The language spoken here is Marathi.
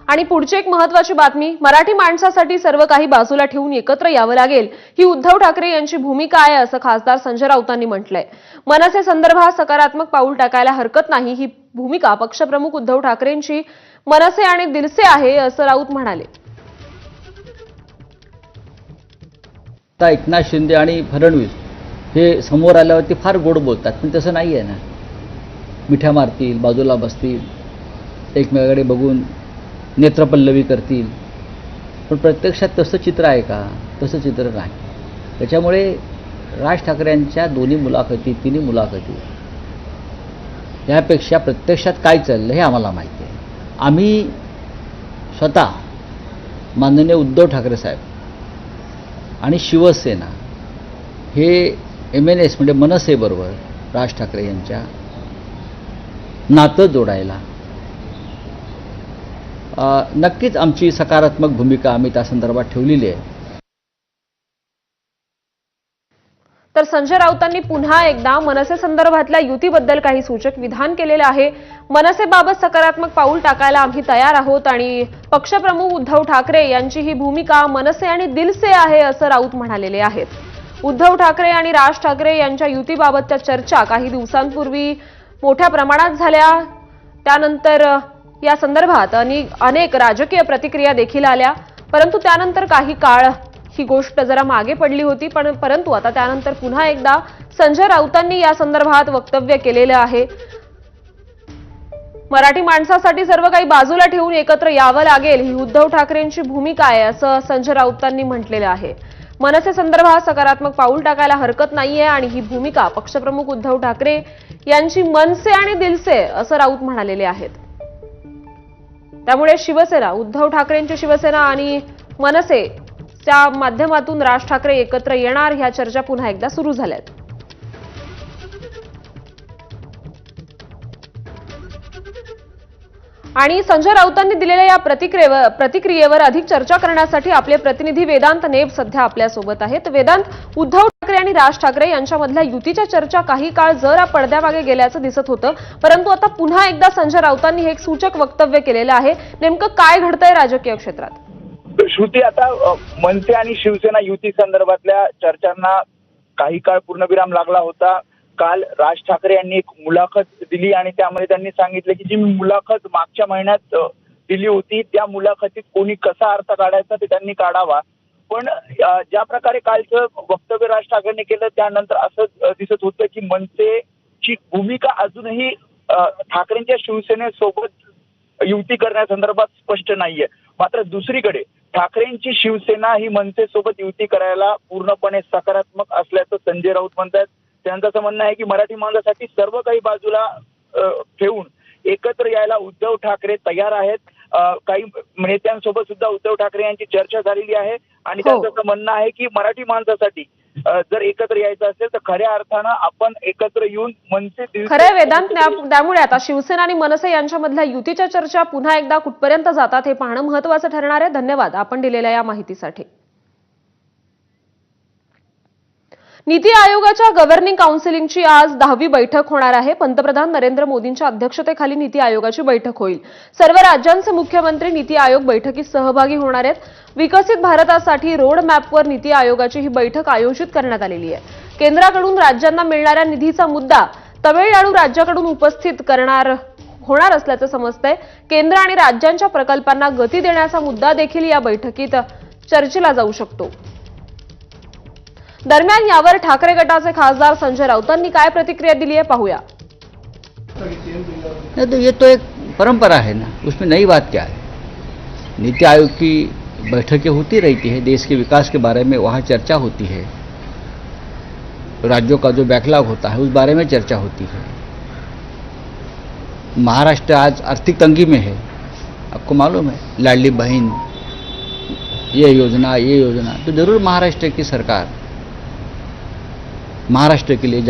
आणि पुढची एक महत्त्वाची बातमी, मराठी माणसासाठी सर्व काही बाजूला ठेवून एकत्र यावं लागेल ही उद्धव ठाकरे यांची भूमिका आहे असं खासदार संजय राऊतांनी म्हटलंय। मनसे संदर्भात सकारात्मक पाऊल टाकायला हरकत नाही ही भूमिका पक्षप्रमुख उद्धव ठाकरेंची मनसे आणि दिलसे आहे असं राऊत म्हणाले। एकनाथ शिंदे आणि फडणवीस हे समोर आल्यावरती फार गोड बोलतात, पण तसं नाही आहे ना। मिठ्या मारतील, बाजूला बसतील, एकमेकाकडे बघून नेत्रपल्लवी करतील, पण प्रत्यक्षात तसं चित्र आहे का? तसं चित्र नाही। त्याच्यामुळे राज ठाकरेंच्या दोन्ही मुलाखती, तिन्ही मुलाखती यापेक्षा प्रत्यक्षात काय चाललं हे आम्हाला माहिती आहे। आम्ही स्वतः माननीय उद्धव ठाकरे साहेब आणि शिवसेना हे MNS म्हणजे मनसेबरोबर राज ठाकरे यांच्या नातं जोडायला नक्कीच आमची सकारात्मक भूमिका आम्ही त्या संदर्भात ठेवलेली आहे। तर संजय राऊतांनी पुन्हा एकदा मनसे संदर्भातल्या युतीबद्दल काही सूचक विधान केलेले आहे। मनसेबाबत सकारात्मक पाऊल टाकायला आम्ही तयार आहोत आणि पक्षप्रमुख उद्धव ठाकरे यांची ही भूमिका मनसे आणि दिलसे आहे असं राऊत म्हणालेले आहेत। उद्धव ठाकरे आणि राज ठाकरे यांच्या युतीबाबतच्या चर्चा काही दिवसांपूर्वी मोठ्या प्रमाणात झाल्या, त्यानंतर या संदर्भात अनेक राजकीय प्रतिक्रिया देखील आल्या, परंतु त्यानंतर काही काळ ही गोष्ट जरा मागे पडली होती, परंतु आता त्यानंतर पुन्हा एकदा संजय राऊतांनी या संदर्भात वक्तव्य केलेलं आहे। मराठी माणसासाठी सर्व काही बाजूला ठेवून एकत्र यावं लागेल ही उद्धव ठाकरेंची भूमिका आहे असं संजय राऊतांनी म्हटलेलं आहे। मनसे संदर्भात सकारात्मक पाऊल टाकायला हरकत नाहीये आणि ही भूमिका पक्षप्रमुख उद्धव ठाकरे यांची मनसे आणि दिलसे असं राऊत म्हणालेले आहेत। त्यामुळे शिवसेना, उद्धव ठाकरेंची शिवसेना आणि मनसेच्या माध्यमातून राज ठाकरे एकत्र येणार ह्या चर्चा पुन्हा एकदा सुरू झाल्यात। आणि संजय राऊतांनी दिलेल्या या प्रतिक्रियेवर अधिक चर्चा करण्यासाठी आपले प्रतिनिधी वेदांत नेब सध्या आपल्या सोबत आहेत। वेदांत, उद्धव ठाकरे आणि राज ठाकरे यांच्यामधल्या युतीच्या चर्चा काही काळ जरा पडद्यामागे गेल्याचं दिसत होतं, परंतु आता पुन्हा एकदा संजय राऊतांनी हे एक सूचक वक्तव्य केलेलं आहे। नेमकं काय घडतंय राजकीय क्षेत्रात? श्रुती, आता मनसे आणि शिवसेना युती संदर्भातल्या चर्चांना काही काळ पूर्णविराम लागला होता। काल राज ठाकरे यांनी एक मुलाखत दिली आणि त्यामध्ये त्यांनी सांगितलं की जी मुलाखत मागच्या महिन्यात दिली होती त्या मुलाखतीत कोणी कसा अर्थ काढायचा ते त्यांनी काढावा, पण ज्या प्रकारे कालचं वक्तव्य राज ठाकरेंनी केलं त्यानंतर असं दिसत होतं की मनसेची भूमिका अजूनही ठाकरेंच्या शिवसेनेसोबत युती करण्यासंदर्भात स्पष्ट नाहीये। मात्र दुसरीकडे ठाकरेंची शिवसेना ही मनसेसोबत युती करायला पूर्णपणे सकारात्मक असल्याचं संजय राऊत म्हणतात। त्यांचं असं म्हणणं आहे की मराठी माणसासाठी सर्व काही बाजूला ठेवून एकत्र यायला उद्धव ठाकरे तयार आहेत। काही नेत्यांसोबत सुद्धा उद्धव ठाकरे यांची चर्चा झालेली आहे आणि त्यांचं असं म्हणणं आहे की मराठी माणसासाठी जर एकत्र यायचं असेल तर खऱ्या अर्थानं आपण एकत्र येऊन मनसे खरं वेदांत, त्यामुळे आता शिवसेना आणि मनसे यांच्यामधल्या युतीच्या चर्चा पुन्हा एकदा कुठपर्यंत जातात हे पाहणं महत्त्वाचं ठरणार आहे। धन्यवाद आपण दिलेल्या या माहितीसाठी। नीती आयोगाच्या गव्हर्निंग काउन्सिलची आज 10वी बैठक होणार आहे। पंतप्रधान नरेंद्र मोदींच्या अध्यक्षतेखाली नीती आयोगाची बैठक होईल। सर्व राज्यांचे मुख्यमंत्री नीती आयोग बैठकीत सहभागी होणार आहेत। विकसित भारतासाठी रोड मॅपवर नीती आयोगाची ही बैठक आयोजित करण्यात आलेली आहे। केंद्राकडून राज्यांना मिळणाऱ्या निधीचा मुद्दा तमिळनाडू राज्याकडून उपस्थित होणार असल्याचं समजतंय। केंद्र आणि राज्यांच्या प्रकल्पांना गती देण्याचा मुद्दा देखील या बैठकीत चर्चेला जाऊ शकतो। दरम्यान यावर ठाकरे गटाचे खासदार संजय राऊतांनी काय प्रतिक्रिया दिली आहे पाहूया। तो ये तो एक परंपरा है ना, उसमें नई बात क्या है। नीति आयोग की बैठकें होती रहती है, देश के विकास के बारे में वहाँ चर्चा होती है, राज्यों का जो बैकलॉग होता है उस बारे में चर्चा होती है। महाराष्ट्र आज आर्थिक तंगी में है, आपको मालूम है, लाडली बहन ये योजना, तो जरूर महाराष्ट्र की सरकार महाराष्ट्र के लिए